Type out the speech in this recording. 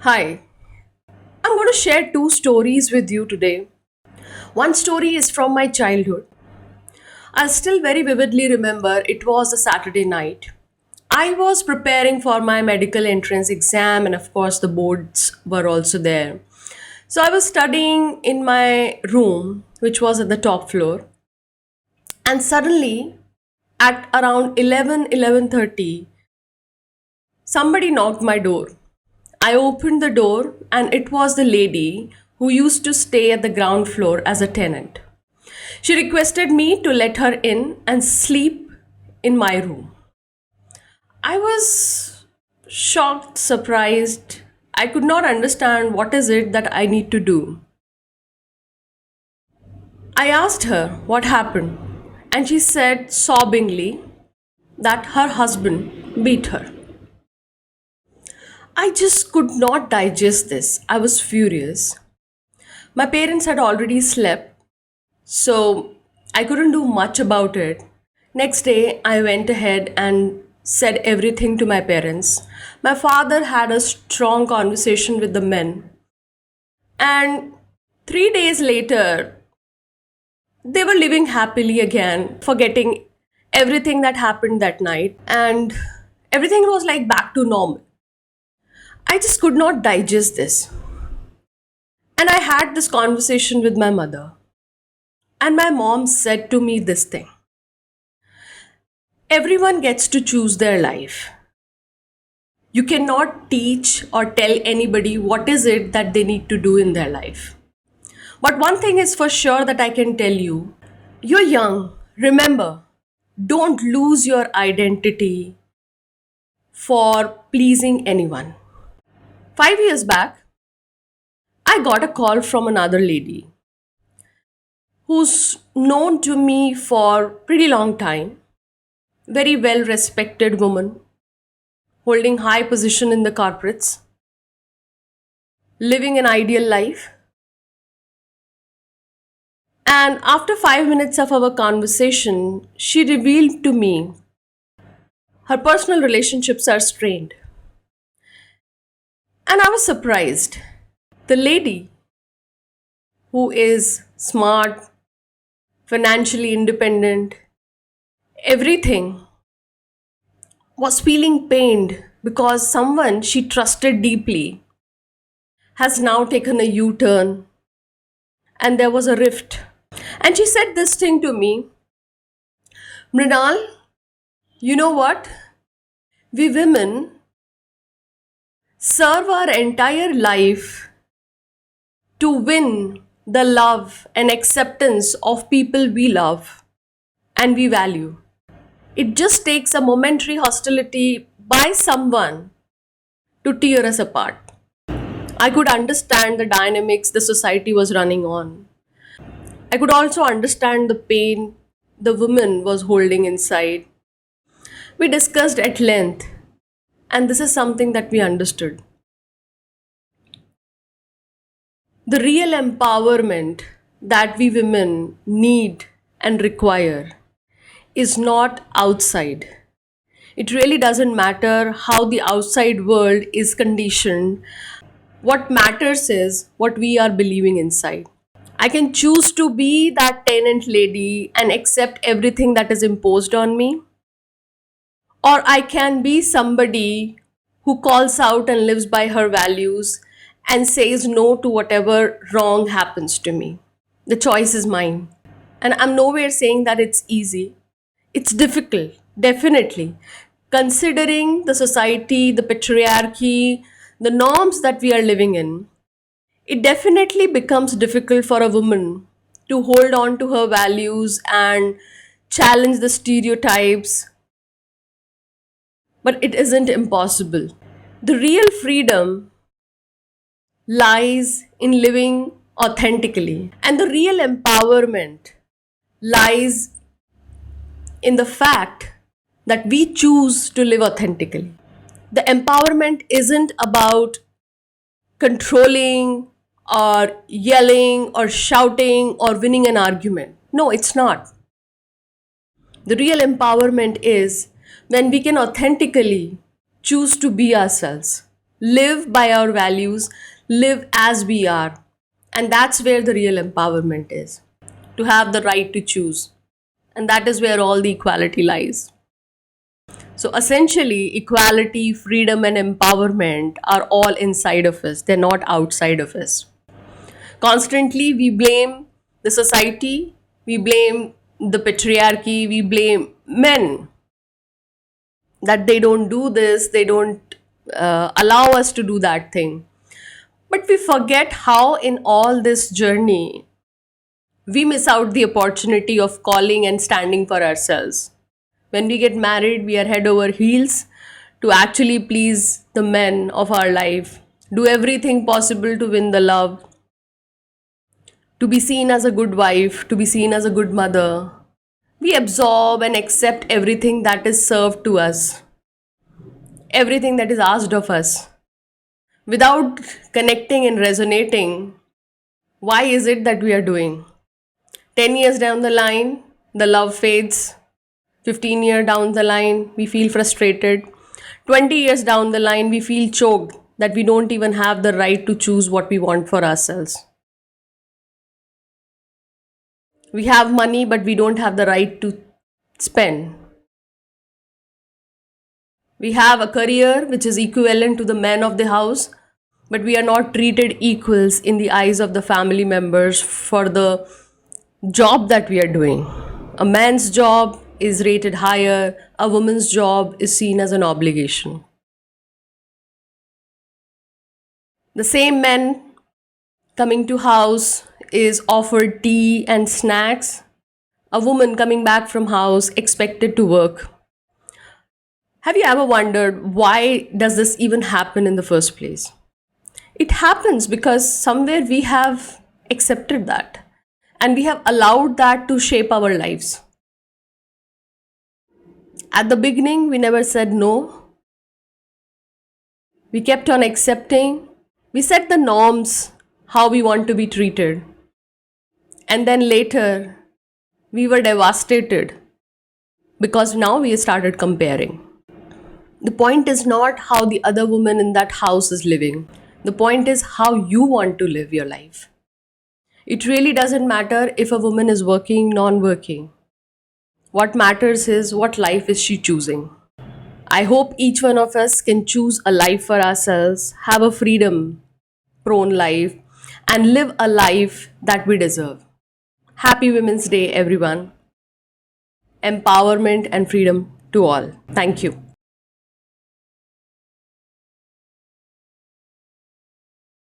Hi, I'm going to share two stories with you today. One story is from my childhood. I still very vividly remember it was a Saturday night. I was preparing for my medical entrance exam, and of course, the boards were also there. So I was studying in my room, which was at the top floor, and suddenly at around 11:30, somebody knocked my door. I opened the door, and it was the lady who used to stay at the ground floor as a tenant. She requested me to let her in and sleep in my room. I was shocked, surprised. I could not understand what is it that I need to do. I asked her what happened, and she said sobbingly that her husband beat her. I just could not digest this. I was furious. My parents had already slept, so I couldn't do much about it. Next day, I went ahead and said everything to my parents. My father had a strong conversation with the men, and 3 days later, they were living happily again, forgetting everything that happened that night, and everything was like back to normal. I just could not digest this. And I had this conversation with my mother, and my mom said to me this thing: everyone gets to choose their life. You cannot teach or tell anybody what is it that they need to do in their life. But one thing is for sure that I can tell you: you're young. Remember, don't lose your identity for pleasing anyone. 5 years back, I got a call from another lady who's known to me for pretty long time, very well respected woman, holding high position in the corporates, living an ideal life. And after 5 minutes of our conversation, she revealed to me her personal relationships are strained. And I was surprised. The lady, who is smart, financially independent, everything, was feeling pained because someone she trusted deeply has now taken a U turn, and there was a rift. And she said this thing to me: Mrinal, you know what? We women serve our entire life to win the love and acceptance of people we love and we value. It just takes a momentary hostility by someone to tear us apart. I could understand the dynamics the society was running on. I could also understand the pain the woman was holding inside. We discussed at length, and this is something that we understood. The real empowerment that we women need and require is not outside. It really doesn't matter how the outside world is conditioned. What matters is what we are believing inside. I can choose to be that tenant lady and accept everything that is imposed on me, or I can be somebody who calls out and lives by her values and says no to whatever wrong happens to me. The choice is mine. And I'm nowhere saying that it's easy. It's difficult, definitely. Considering the society, the patriarchy, the norms that we are living in, it definitely becomes difficult for a woman to hold on to her values and challenge the stereotypes, but it isn't impossible. The real freedom lies in living authentically, and the real empowerment lies in the fact that we choose to live authentically. The empowerment isn't about controlling or yelling or shouting or winning an argument. No, it's not. The real empowerment is when we can authentically choose to be ourselves. live by our values, live as we are. And that's where the real empowerment is, to have the right to choose. And that is where all the equality lies. So essentially, equality, freedom, and empowerment are all inside of us, they're not outside of us. Constantly, we blame the society, we blame the patriarchy, we blame men that they don't do this, they don't allow us to do that thing. But we forget how, in all this journey, we miss out the opportunity of calling and standing for ourselves. When we get married, we are head over heels to actually please the men of our life, do everything possible to win the love, to be seen as a good wife, to be seen as a good mother. We absorb and accept everything that is served to us, everything that is asked of us, without connecting and resonating. Why is it that we are doing? 10 years down the line, the love fades. 15 years down the line, we feel frustrated. 20 years down the line, we feel choked that we don't even have the right to choose what we want for ourselves. We have money, but we don't have the right to spend. We have a career which is equivalent to the man of the house, but we are not treated equals in the eyes of the family members for the job that we are doing. A man's job is rated higher, a woman's job is seen as an obligation. The same man coming to house is offered tea and snacks. A woman coming back from house expected to work. Have you ever wondered why does this even happen in the first place? It happens because somewhere we have accepted that and we have allowed that to shape our lives. At the beginning, we never said no. We kept on accepting. We set the norms, how we want to be treated. And then later, we were devastated because now we started comparing. The point is not how the other woman in that house is living. The point is how you want to live your life. It really doesn't matter if a woman is working, non-working. What matters is what life is she choosing. I hope each one of us can choose a life for ourselves, have a freedom prone life, and live a life that we deserve. Happy Women's Day, everyone. Empowerment and freedom to all. Thank you.